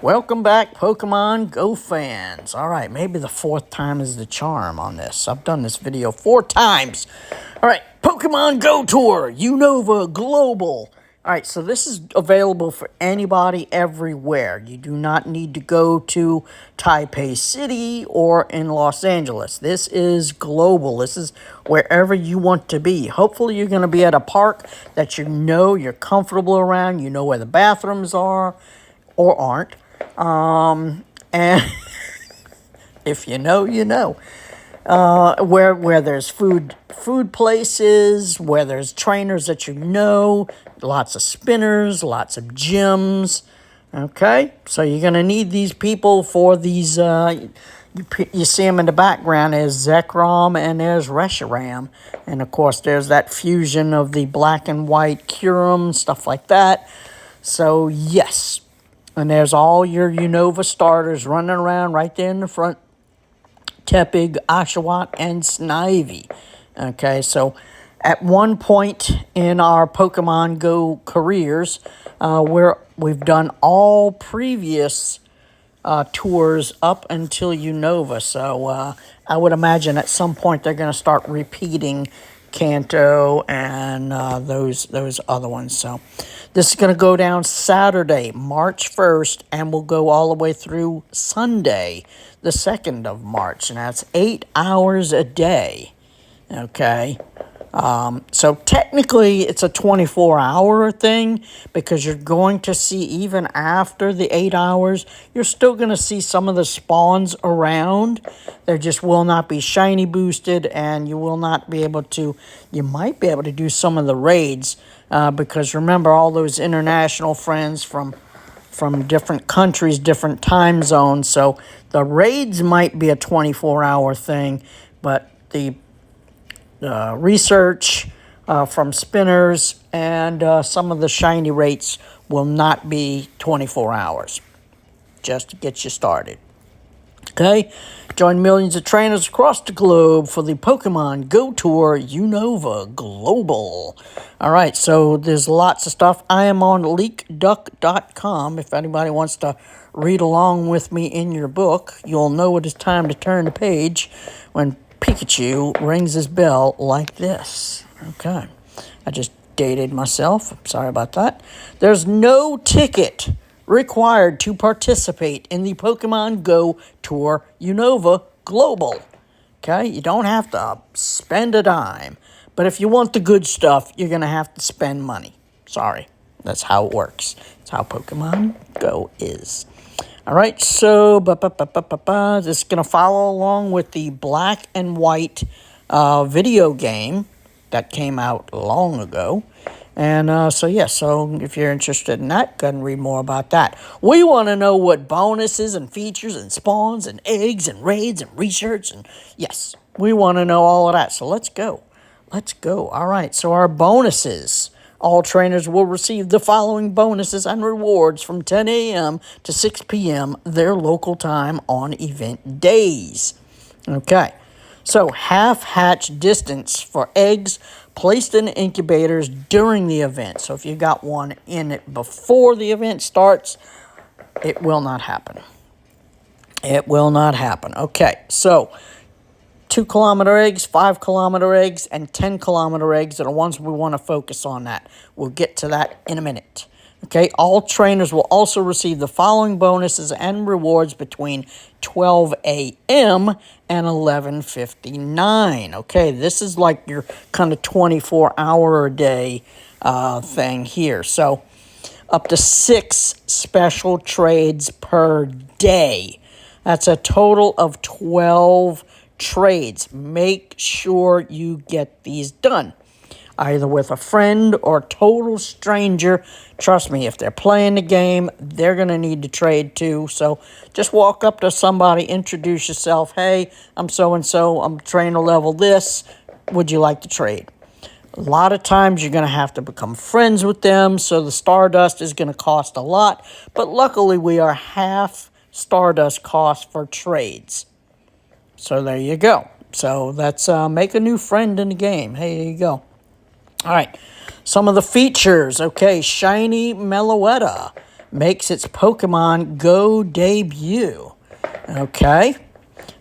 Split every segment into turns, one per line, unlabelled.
Welcome back, Pokemon Go fans. All right, maybe the fourth time is the charm on this. I've done this video 4 times. All right, Pokemon Go Tour, Unova Global. All right, so this is available for anybody everywhere. You do not need to go to Taipei City or in Los Angeles. This is global. This is wherever you want to be. Hopefully you're going to be at a park that you know you're comfortable around. You know where the bathrooms are or aren't. And if you know, you know. Where there's food places, where there's trainers that you know, lots of spinners, lots of gyms. Okay, so you're gonna need these people for these. You see them in the background. There's Zekrom and there's Reshiram, and of course there's that fusion of the black and white Kyurem, stuff like that. So yes. And there's all your Unova starters running around right there in the front. Tepig, Oshawott, and Snivy. Okay, so at one point in our Pokemon Go careers, we've done all previous tours up until Unova. So I would imagine at some point they're going to start repeating Kanto and those other ones. So this is going to go down Saturday, March 1st, and will go all the way through Sunday, the 2nd of March. And that's 8 hours a day. Okay. So technically it's a 24-hour thing because you're going to see, even after the 8 hours, you're still going to see some of the spawns around. They just will not be shiny boosted, and you will not be able to, you might be able to do some of the raids because remember all those international friends from different countries, different time zones. So the raids might be a 24-hour thing, but the research from spinners and some of the shiny rates will not be 24 hours, just to get you started. Okay, join millions of trainers across the globe for the Pokemon Go Tour Unova Global. All right, so there's lots of stuff. I am on leakduck.com. If anybody wants to read along with me in your book, you'll know it is time to turn the page when Pikachu rings his bell like this. Okay, I just dated myself. I'm sorry about that. There's no ticket required to participate in the Pokemon Go Tour Unova Global. Okay, you don't have to spend a dime. But if you want the good stuff, you're going to have to spend money. Sorry, that's how it works. That's how Pokemon Go is. All right, so this is going to follow along with the black and white video game that came out long ago. And so if you're interested in that, go and read more about that. We want to know what bonuses and features and spawns and eggs and raids and research. And yes, we want to know all of that. So let's go. Let's go. All right, so our bonuses. All trainers will receive the following bonuses and rewards from 10 a.m. to 6 p.m. their local time on event days. Okay, so half-hatch distance for eggs placed in incubators during the event. So if you got one in it before the event starts, it will not happen. It will not happen. Okay, so 2-kilometer eggs, 5-kilometer eggs, and 10-kilometer eggs are the ones we want to focus on that. We'll get to that in a minute. Okay, all trainers will also receive the following bonuses and rewards between 12 a.m. and 11:59. Okay, this is like your kind of 24-hour-a-day thing here. So up to 6 special trades per day. That's a total of 12 trades. Make sure you get these done, either with a friend or total stranger. Trust me, if they're playing the game, they're going to need to trade too. So just walk up to somebody, introduce yourself. Hey, I'm so-and-so. I'm trainer level this. Would you like to trade? A lot of times you're going to have to become friends with them, so the Stardust is going to cost a lot. But luckily, we are half Stardust cost for trades. So there you go. So that's make a new friend in the game. Hey, there you go. All right. Some of the features. Okay, Shiny Meloetta. makes its Pokemon Go debut. Okay.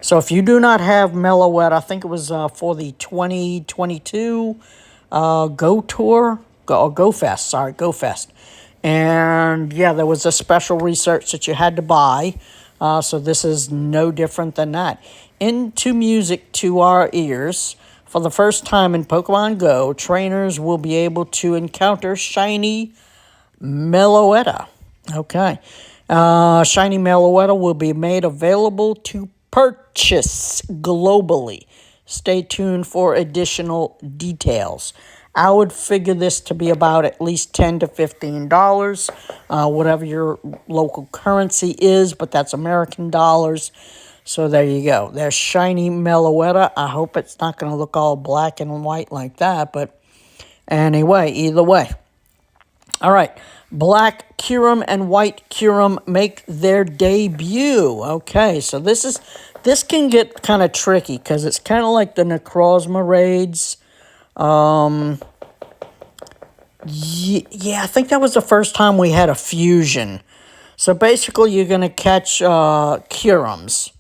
So if you do not have Meloetta, I think it was for the 2022 Go Tour, Go Fest, sorry, Go Fest. And yeah, there was a special research that you had to buy. So this is no different than that. Into music to our ears. For the first time in Pokemon Go, trainers will be able to encounter shiny Meloetta. Okay. Shiny Meloetta will be made available to purchase globally. Stay tuned for additional details. I would figure this to be about at least $10 to $15, whatever your local currency is, but that's American dollars. So there you go. There's shiny Meloetta. I hope it's not going to look all black and white like that, but anyway, either way. All right, Black Kyurem and White Kyurem make their debut. Okay, so this can get kind of tricky because it's kind of like the Necrozma raids. Yeah, I think that was the first time we had a fusion. So basically, you're going to catch Kyurems.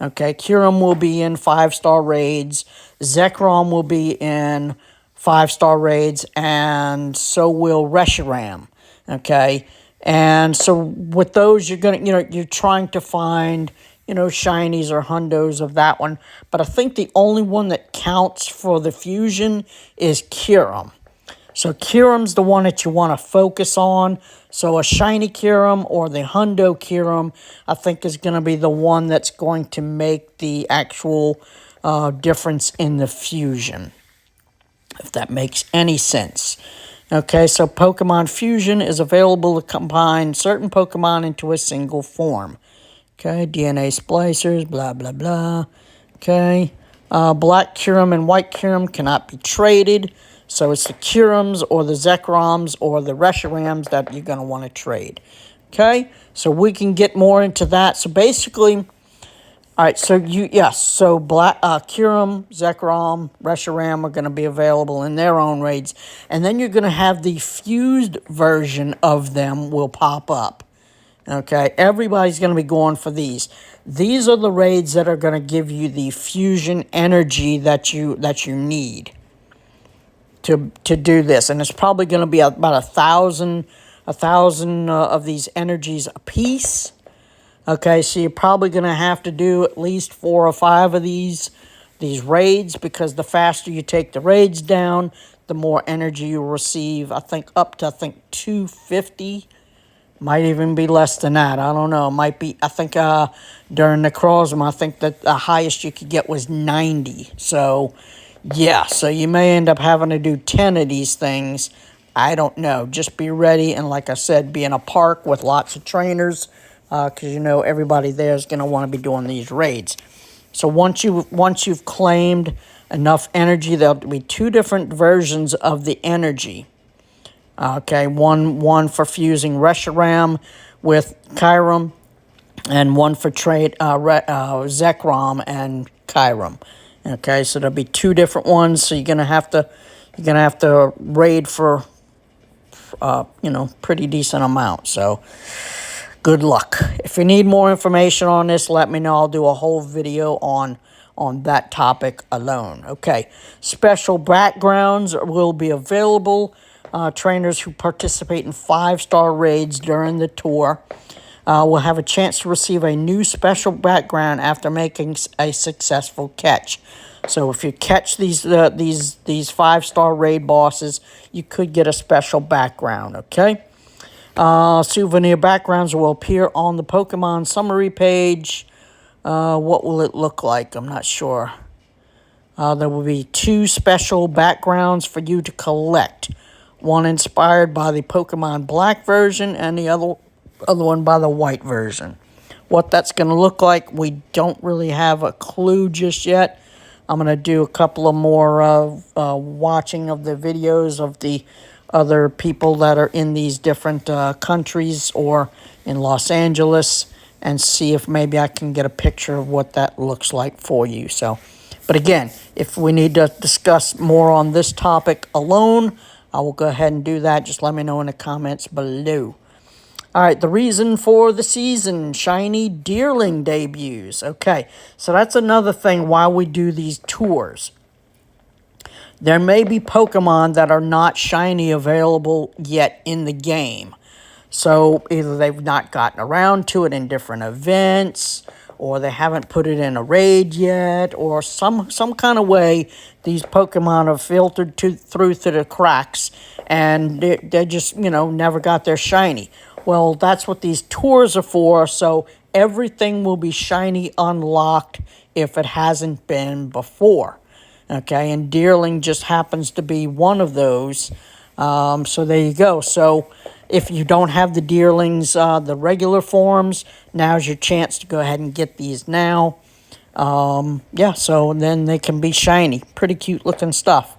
Okay, Kyurem will be in 5-star raids. Zekrom will be in 5-star raids, and so will Reshiram. Okay, and so with those, you're trying to find, shinies or hundos of that one. But I think the only one that counts for the fusion is Kyurem. So Kyurem's the one that you want to focus on. So a shiny Kyurem or the Hundo Kyurem, I think, is going to be the one that's going to make the actual difference in the fusion, if that makes any sense. Okay, so Pokemon Fusion is available to combine certain Pokemon into a single form. Okay, DNA splicers, blah, blah, blah. Okay, Black Kyurem and White Kyurem cannot be traded. So it's the Kyurems or the Zekroms or the Reshirams that you're going to want to trade. Okay, so we can get more into that. So basically, all right, so Black Kyurem, Zekrom, Reshiram are going to be available in their own raids. And then you're going to have the fused version of them will pop up. Okay, everybody's going to be going for these. These are the raids that are going to give you the fusion energy that you need to do this, and it's probably going to be about 1,000 of these energies a piece. Okay, so you're probably going to have to do at least 4 or 5 of these raids, because the faster you take the raids down, the more energy you receive. I think up to 250, might even be less than that. I don't know. It might be. I think during Necrozma, I think that the highest you could get was 90. So. Yeah, so you may end up having to do 10 of these things. I don't know. Just be ready, and like I said, be in a park with lots of trainers, because everybody there is going to want to be doing these raids. So once you've claimed enough energy, there'll be 2 different versions of the energy. Okay, one for fusing Reshiram with Kyurem, and one for trade Zekrom and Kyurem. Okay, so there'll be 2 different ones. So you're gonna have to raid for pretty decent amount. So good luck. If you need more information on this, let me know. I'll do a whole video on that topic alone. Okay, special backgrounds will be available. Trainers who participate in 5-star raids during the tour will have a chance to receive a new special background after making a successful catch. So if you catch these 5-star raid bosses, you could get a special background, okay? Souvenir backgrounds will appear on the Pokemon summary page. What will it look like? I'm not sure. There will be 2 special backgrounds for you to collect. One inspired by the Pokemon Black version, and the other one by the white version. What that's going to look like, we don't really have a clue just yet. I'm going to do a couple of more watching of the videos of the other people that are in these different countries or in Los Angeles, and see if maybe I can get a picture of what that looks like for you. So, but again, if we need to discuss more on this topic alone, I will go ahead and do that. Just let me know in the comments below. All right, the reason for the season, shiny deerling debuts. Okay, so that's another thing why we do these tours. There may be Pokemon that are not shiny available yet in the game. So either they've not gotten around to it in different events, or they haven't put it in a raid yet, or some kind of way these Pokemon have filtered through to the cracks, and they just, never got their shiny. Well, that's what these tours are for, so everything will be shiny unlocked if it hasn't been before. Okay, and Deerling just happens to be one of those. So there you go. So if you don't have the Deerlings, the regular forms, now's your chance to go ahead and get these now. Yeah, so then they can be shiny. Pretty cute looking stuff.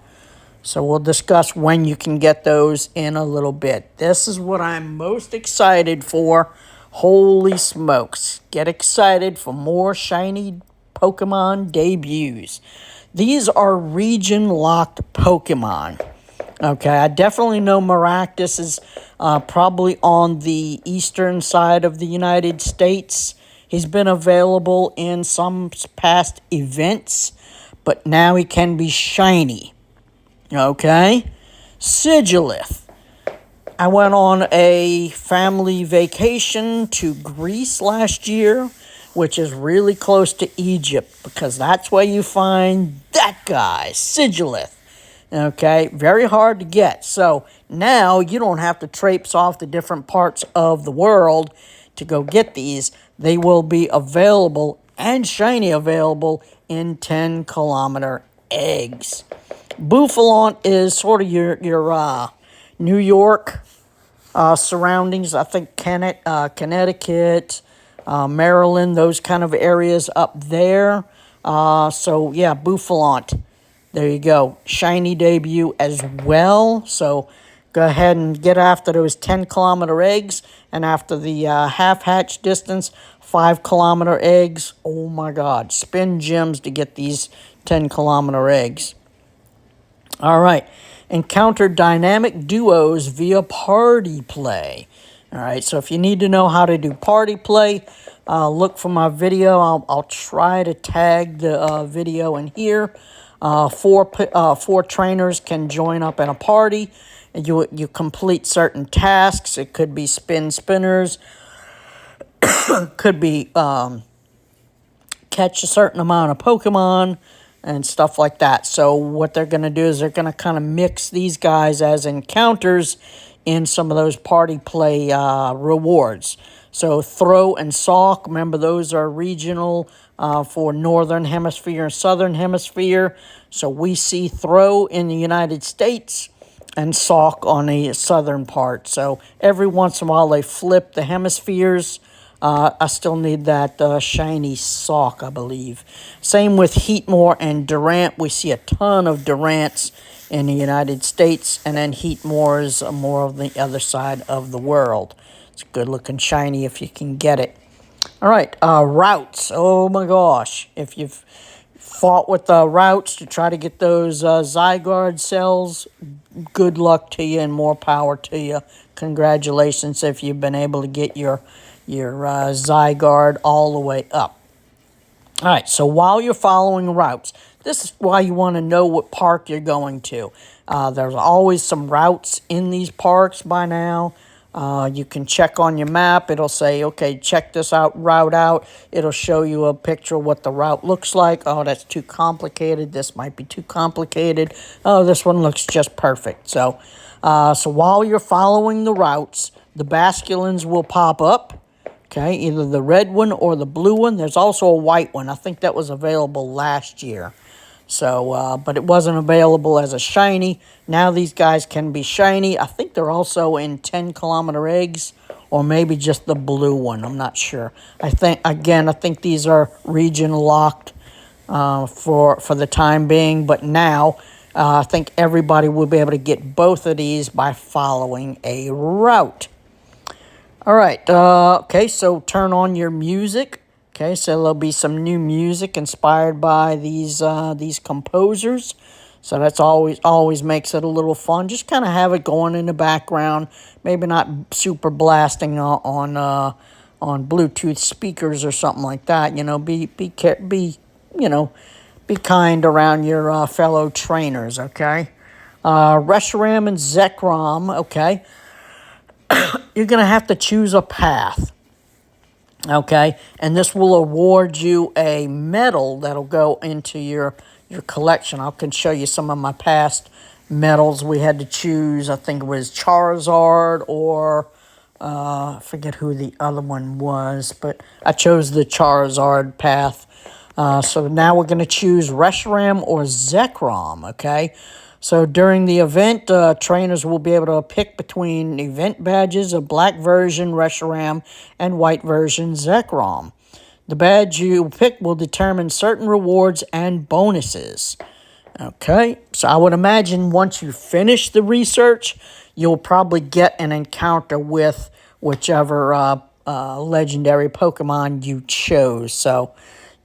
So we'll discuss when you can get those in a little bit. This is what I'm most excited for. Holy smokes. Get excited for more shiny Pokemon debuts. These are region-locked Pokemon. Okay, I definitely know Maractus is probably on the eastern side of the United States. He's been available in some past events, but now he can be shiny. Okay, Sigilith. I went on a family vacation to Greece last year, which is really close to Egypt, because that's where you find that guy, Sigilith. Okay, very hard to get. So now you don't have to traipse off the different parts of the world to go get these. They will be available and shiny available in 10-kilometer eggs. Bouffalont is sort of your New York surroundings. I think Connecticut, Maryland, those kind of areas up there. So yeah, Bouffalont. There you go. Shiny debut as well. So go ahead and get after those 10-kilometer eggs. And after the half-hatch distance, 5-kilometer eggs. Oh my God. Spin gems to get these 10-kilometer eggs. All right. Encounter dynamic duos via party play. All right. So if you need to know how to do party play, look for my video. I'll try to tag the video in here. Four trainers can join up in a party, and you complete certain tasks. It could be spinners, could be catch a certain amount of Pokemon and stuff like that. So what they're going to do is they're going to kind of mix these guys as encounters in some of those party play rewards. So throw and Salk, remember those are regional for Northern Hemisphere and Southern Hemisphere. So we see throw in the United States and Salk on the southern part. So every once in a while they flip the hemispheres. I still need that shiny Salk, I believe. Same with Heatmore and Durant. We see a ton of Durants in the United States, and then Heatmore is more of the other side of the world. It's good looking shiny if you can get it. All right, routes. Oh my gosh. If you've fought with the routes to try to get those Zygarde cells, good luck to you and more power to you. Congratulations if you've been able to get your Zygarde all the way up. All right, so while you're following routes, this is why you want to know what park you're going to. There's always some routes in these parks by now. You can check on your map. It'll say, okay, check this route out. It'll show you a picture of what the route looks like. Oh, that's too complicated. This might be too complicated. Oh, this one looks just perfect. So while you're following the routes, the Basculins will pop up. Okay, either the red one or the blue one. There's also a white one. I think that was available last year. So, but it wasn't available as a shiny. Now these guys can be shiny. I think they're also in 10-kilometer eggs, or maybe just the blue one. I'm not sure. I think these are region locked for the time being. But now, I think everybody will be able to get both of these by following a route. All right, okay, so turn on your music. Okay, so there'll be some new music inspired by these composers. So that's always makes it a little fun. Just kind of have it going in the background. Maybe not super blasting on Bluetooth speakers or something like that. You know, you know, be kind around your fellow trainers. Okay. Reshiram and Zekrom. Okay. You're gonna have to choose a path. Okay, and this will award you a medal that'll go into your collection. I can show you some of my past medals. We had to choose, I think it was Charizard or I forget who the other one was, but I chose the Charizard path. So now we're going to choose Reshiram or Zekrom, okay? So during the event, trainers will be able to pick between event badges of black version Reshiram and white version Zekrom. The badge you pick will determine certain rewards and bonuses. Okay, so I would imagine once you finish the research, you'll probably get an encounter with whichever legendary Pokemon you chose. So,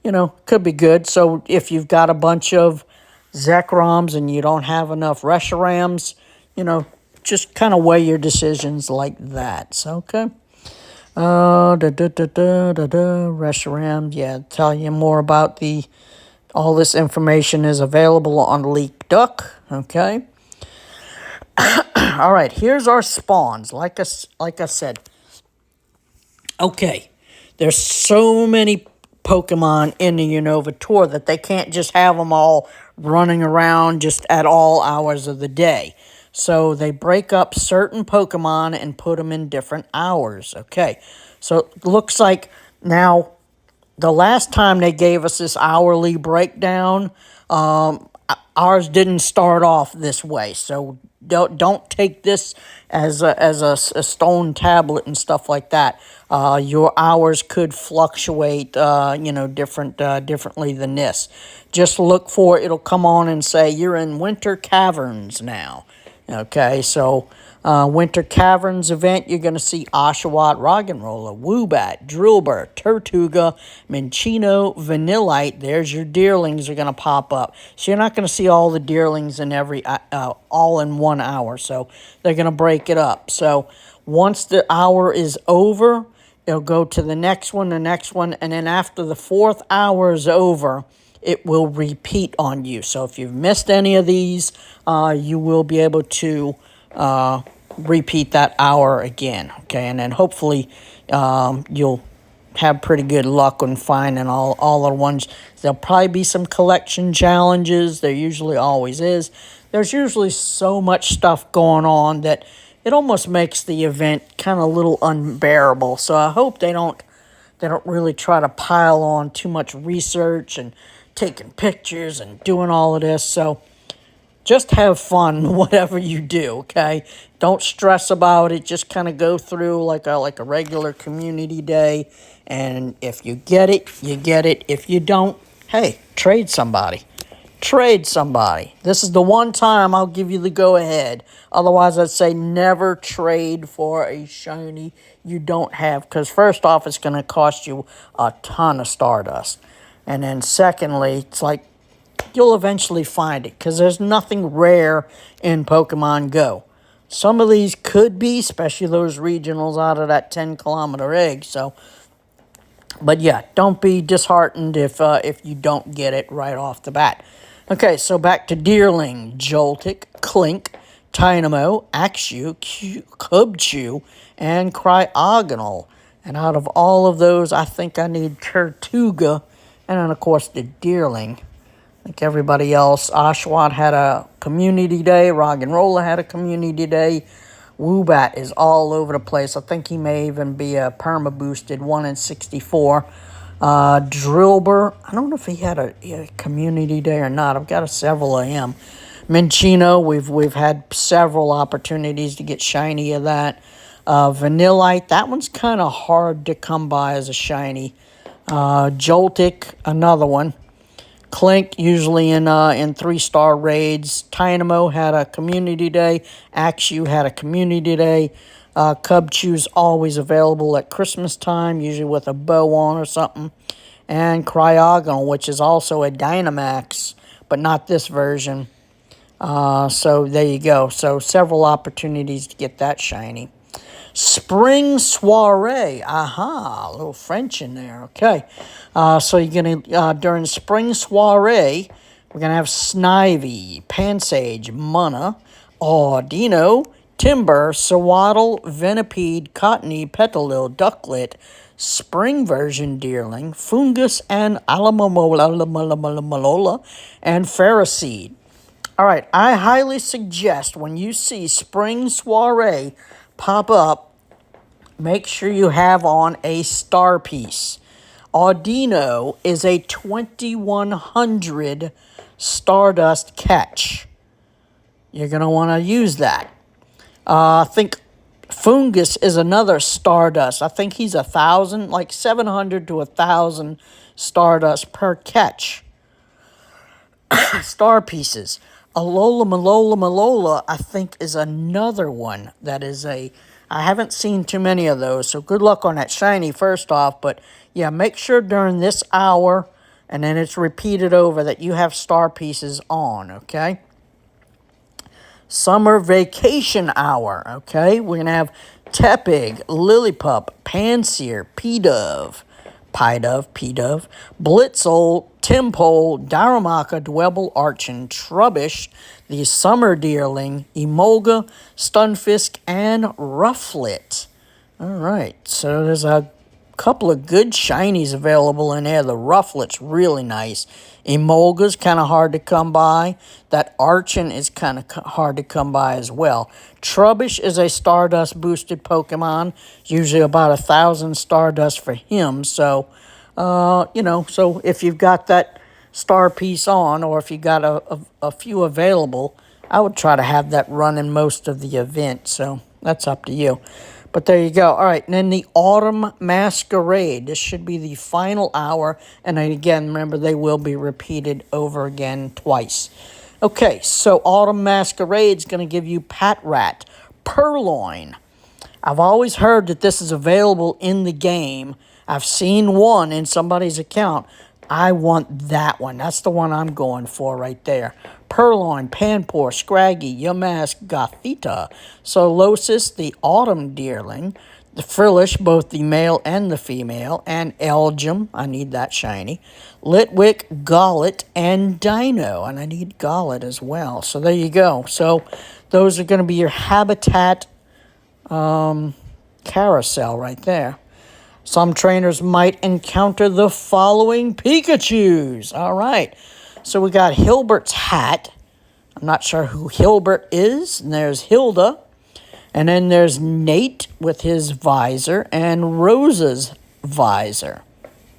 you know, could be good. So if you've got a bunch of Zekroms and you don't have enough Reshirams, you know, just kind of weigh your decisions like that. So, okay. Reshiram, yeah, tell you more about all this information is available on Leak Duck, okay? All right, here's our spawns, like I said. Okay, there's so many Pokemon in the Unova Tour that they can't just have them all running around just at all hours of the day. So they break up certain Pokemon and put them in different hours, okay? So it looks like now the last time they gave us this hourly breakdown, ours didn't start off this way. So don't take this as a stone tablet and stuff like that. Your hours could fluctuate, you know, differently than this. Just look for it'll come on and say you're in Winter Caverns now. Okay, so Winter Caverns event, you're going to see Oshawott, Roggenrola, Woobat, Drillbur, Tortuga, Minccino, Vanillite. There's your deerlings are going to pop up. So you're not going to see all the deerlings in all in 1 hour. So they're going to break it up. So once the hour is over, it'll go to the next one, and then after the 4th hour is over, it will repeat on you. So if you've missed any of these, you will be able to repeat that hour again. Okay, and then hopefully you'll have pretty good luck on finding all the ones. There'll probably be some collection challenges. There usually always is. There's usually so much stuff going on that it almost makes the event kind of a little unbearable. So I hope they don't really try to pile on too much research and taking pictures and doing all of this. So just have fun whatever you do, okay? Don't stress about it. Just kind of go through like a regular community day, and if you get it, you get it. If you don't, hey, trade somebody. Trade somebody. This is the one time I'll give you the go-ahead. Otherwise, I'd say never trade for a shiny you don't have, because first off, it's going to cost you a ton of Stardust. And then secondly, it's like you'll eventually find it, because there's nothing rare in Pokemon Go. Some of these could be, especially those regionals out of that 10-kilometer egg. So, but yeah, don't be disheartened if you don't get it right off the bat. Okay, so back to Deerling, Joltik, Clink, Tynamo, Axew, Cubchoo, and Cryogonal. And out of all of those, I think I need Tortuga, and then, of course, the Deerling. Like everybody else, Oshawott had a community day. Roggenrola had a community day. Woobat is all over the place. I think he may even be a perma-boosted 1 in 64. Drillbur, I don't know if he had a community day or not. I've got several of him. Minccino, we've had several opportunities to get shiny of that. Vanillite, that one's kind of hard to come by as a shiny. Joltik, another one. Clink, usually in 3-star raids. Tynamo had a community day. Axew had a community day. Cubchoo's always available at Christmas time, usually with a bow on or something. And Cryogonal, which is also a Dynamax, but not this version. So there you go. So several opportunities to get that shiny. Spring Soiree. Aha, a little French in there. Okay. So you're going to, during Spring Soiree, we're going to have Snivy, Pansage, Munna, Audino, Timber, Sawaddle, Venipede, Cottony, Petalil, Ducklet, Spring Version Deerling, Fungus, and Alamalola, and Ferroseed. All right, I highly suggest when you see Spring Soiree pop up, make sure you have on a star piece. Audino is a 2100 Stardust catch. You're going to want to use that. I think Fungus is another Stardust. I think he's 1,000, like 700 to 1,000 Stardust per catch. Star pieces. Alola Malola Malola, I think, is another one that is I haven't seen too many of those, so good luck on that shiny first off. But yeah, make sure during this hour, and then it's repeated over, that you have star pieces on, okay? Summer Vacation Hour, okay? We're going to have Tepig, Lillipup, Panseer, P-Dove, P-Dove, Blitzel, Timpole, Darumaka, Dwebble, Archon, Trubbish, the Summer Deerling, Emolga, Stunfisk, and Rufflet. All right, so there's a couple of good shinies available in there. The Rufflet's really nice. Emolga's kind of hard to come by. That Archon is kind of hard to come by as well. Trubbish is a Stardust boosted Pokemon. Usually about 1,000 Stardust for him. So, so if you've got that star piece on, or if you got a few available, I would try to have that run in most of the event. So that's up to you. But there you go. All right, and then the Autumn Masquerade. This should be the final hour. And then again, remember, they will be repeated over again twice. Okay, so Autumn Masquerade's going to give you Patrat, Purloin. I've always heard that this is available in the game. I've seen one in somebody's account. I want that one. That's the one I'm going for right there. Purloin, Panpour, Scraggy, Yamask, Gothita, Solosis, the Autumn Deerling, the Frillish, both the male and the female, and Elgium, I need that shiny, Litwick, Gollet, and Dino, and I need Gollet as well. So there you go. So those are going to be your habitat carousel right there. Some trainers might encounter the following Pikachus. All right. So we got Hilbert's hat. I'm not sure who Hilbert is. And there's Hilda. And then there's Nate with his visor and Rosa's visor.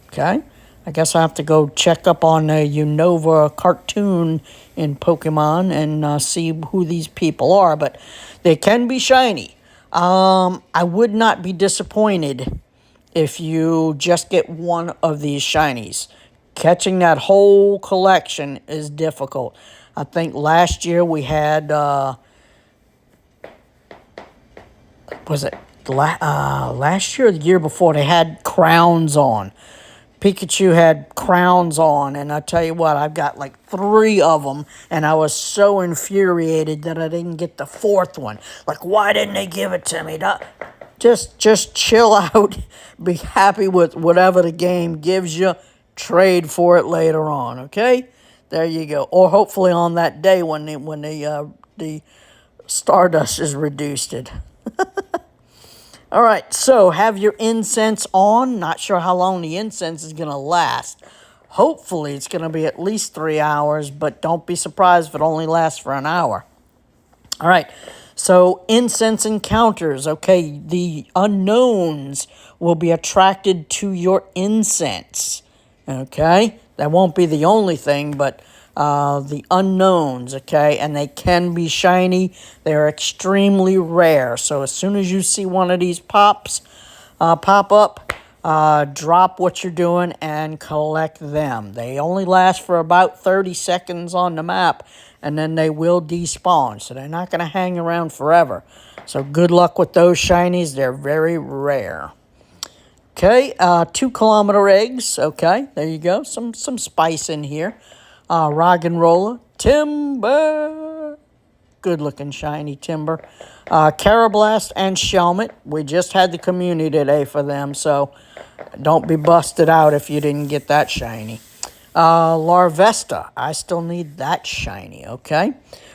Okay. I guess I have to go check up on the Unova cartoon in Pokemon and see who these people are. But they can be shiny. I would not be disappointed if you just get one of these shinies. Catching that whole collection is difficult. I think last year we had, last year or the year before, they had crowns on. Pikachu had crowns on, and I tell you what, I've got like 3 of them, and I was so infuriated that I didn't get the 4th one. Like, why didn't they give it to me? Just chill out. Be happy with whatever the game gives you. Trade for it later on, okay? There you go. Or hopefully on that day when the Stardust is reduced. All right, so have your incense on. Not sure how long the incense is going to last. Hopefully it's going to be at least 3 hours, but don't be surprised if it only lasts for an hour. All right. So, incense encounters, okay, the unknowns will be attracted to your incense, okay? That won't be the only thing, but the unknowns, okay? And they can be shiny. They're extremely rare. So, as soon as you see one of these pop up, drop what you're doing and collect them. They only last for about 30 seconds on the map, and then they will despawn. So they're not going to hang around forever. So good luck with those shinies. They're very rare. Okay, 2 kilometer eggs. Okay, there you go. Some spice in here. Rock and Roller. Timber. good looking shiny timber. Carablast and Shelmet. We just had the community today for them, so don't be busted out if you didn't get that shiny. Larvesta. I still need that shiny, okay?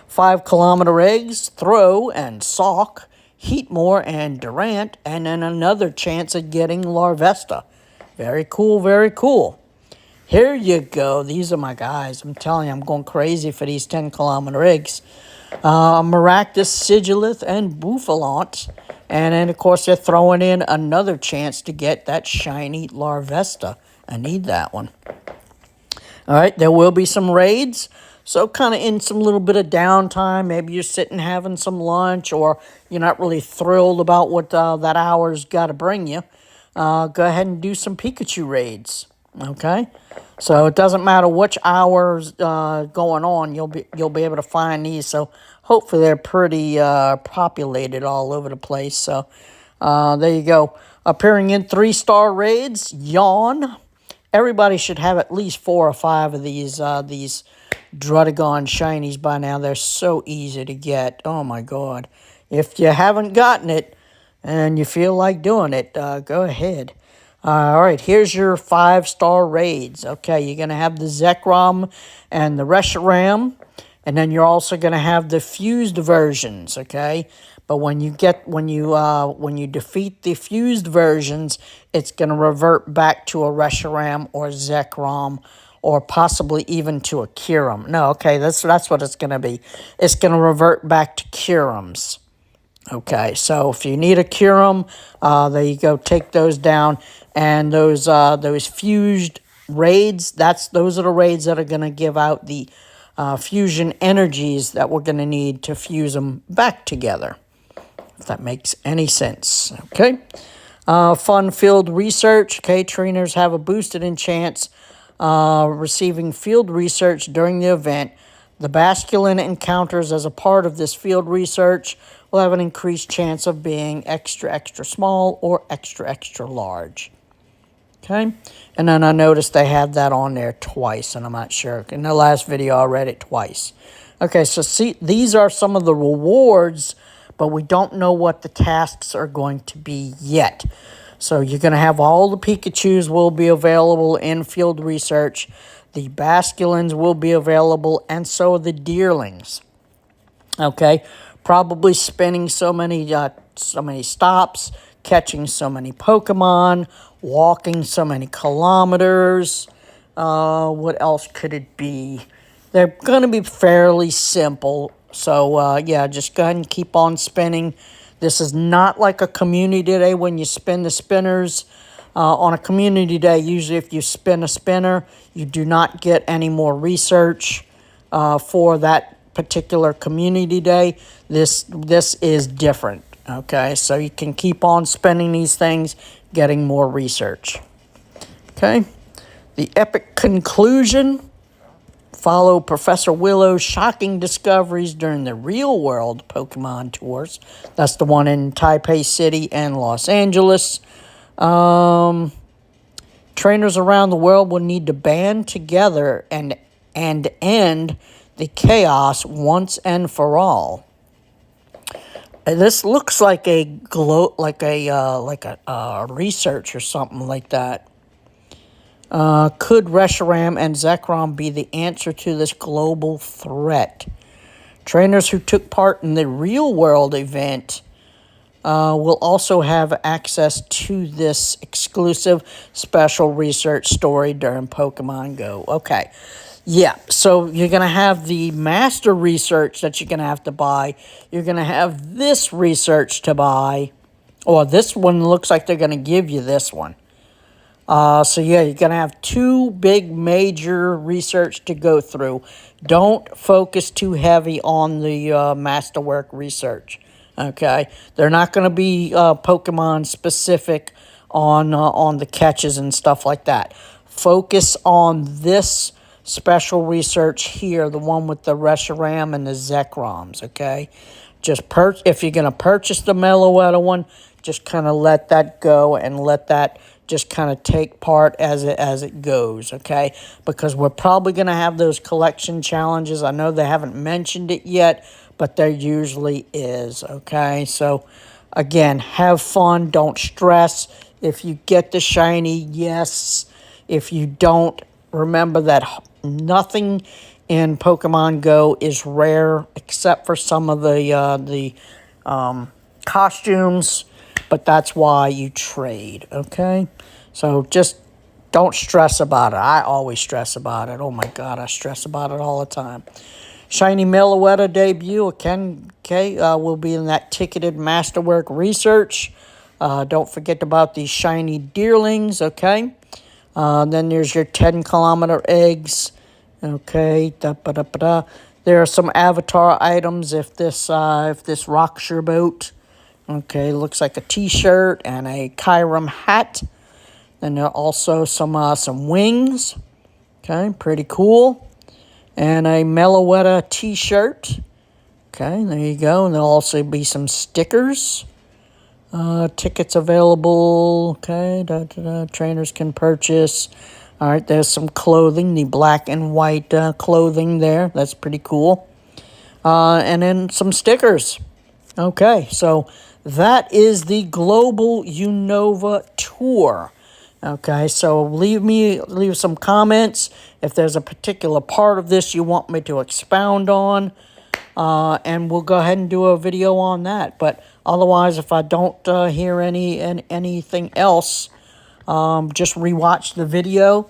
5-kilometer eggs, Throw and Sock, Heatmore and Durant, and then another chance at getting Larvesta. Very cool, very cool. Here you go. These are my guys. I'm telling you, I'm going crazy for these 10-kilometer eggs. Maractus, Sigilith, and Buffalant. And then, of course, they're throwing in another chance to get that shiny Larvesta. I need that one. All right, there will be some raids. So kind of in some little bit of downtime. Maybe you're sitting having some lunch, or you're not really thrilled about what that hour's got to bring you. Go ahead and do some Pikachu raids. Okay, so it doesn't matter which hours going on, you'll be able to find these. So hopefully they're pretty populated all over the place. So there you go. Appearing in 3-star raids, Yawn. Everybody should have at least 4 or 5 of these Drudagon shinies by now. They're so easy to get. Oh my God! If you haven't gotten it and you feel like doing it, go ahead. All right, here's your 5-star raids. Okay, you're going to have the Zekrom and the Reshiram, and then you're also going to have the fused versions, okay? But when you defeat the fused versions, it's going to revert back to a Reshiram or Zekrom, or possibly even to a Kyurem. No, okay, that's what it's going to be. It's going to revert back to Kyurems. Okay, so if you need a Kyurem, there you go. Take those down, and those fused raids. Those are the raids that are going to give out the fusion energies that we're going to need to fuse them back together. If that makes any sense. Okay, fun field research. Okay, trainers have a boosted in chance receiving field research during the event. The Basculin encounters as a part of this field research will have an increased chance of being extra, extra small or extra, extra large. Okay? And then I noticed they had that on there twice, and I'm not sure. In the last video, I read it twice. Okay, so see, these are some of the rewards, but we don't know what the tasks are going to be yet. So you're going to have all the Pikachus will be available in field research. The Basculins will be available, and so are the Deerlings. Okay, probably spinning so many stops, catching so many Pokemon, walking so many kilometers. What else could it be? They're going to be fairly simple. So, yeah, just go ahead and keep on spinning. This is not like a community day when you spin the spinners. On a community day, usually if you spin a spinner, you do not get any more research for that particular community day. This is different, okay? So you can keep on spinning these things, getting more research. Okay? The epic conclusion. Follow Professor Willow's shocking discoveries during the real-world Pokemon tours. That's the one in Taipei City and Los Angeles. Trainers around the world will need to band together and end the chaos once and for all. This looks like a research or something like that. Could Reshiram and Zekrom be the answer to this global threat? Trainers who took part in the real-world event will also have access to this exclusive special research story during Pokemon Go. Okay, yeah, so you're going to have the master research that you're going to have to buy. You're going to have this research to buy, or this one looks like they're going to give you this one. So yeah, you're going to have 2 big major research to go through. Don't focus too heavy on the masterwork research, okay? They're not going to be Pokemon specific on the catches and stuff like that. Focus on this special research here, the one with the Reshiram and the Zekroms, okay? Just if you're going to purchase the Meloetta one, just kind of let that go and let that just kind of take part as it goes, okay? Because we're probably going to have those collection challenges. I know they haven't mentioned it yet, but there usually is, okay? So, again, have fun, don't stress. If you get the shiny, yes. If you don't, remember that nothing in Pokemon Go is rare except for some of the costumes, but that's why you trade, okay? So just don't stress about it. I always stress about it. Oh my God, I stress about it all the time. Shiny Meloetta debut, okay, will be in that ticketed masterwork research. Don't forget about these shiny deerlings, okay? Then there's your 10-kilometer eggs, okay? Da-ba-da-ba-da. There are some avatar items if this rocks your boat. Okay, looks like a t-shirt and a Kyurem hat. Then there are also some wings. Okay, pretty cool. And a Meloetta t-shirt. Okay, there you go. And there'll also be some stickers. Tickets available. Okay, trainers can purchase. All right, there's some clothing, the black and white clothing there. That's pretty cool. And then some stickers. Okay, so that is the Global Unova Tour. Okay, so leave some comments if there's a particular part of this you want me to expound on, and we'll go ahead and do a video on that. But otherwise, if I don't hear anything else, just rewatch the video,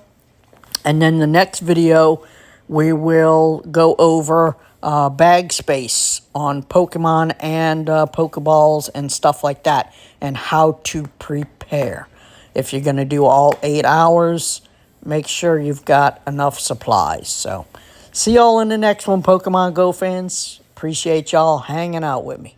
and then the next video we will go over bag space on Pokemon and Pokeballs and stuff like that, and how to prepare. If you're going to do all 8 hours, make sure you've got enough supplies. So, see y'all in the next one, Pokemon Go fans. Appreciate y'all hanging out with me.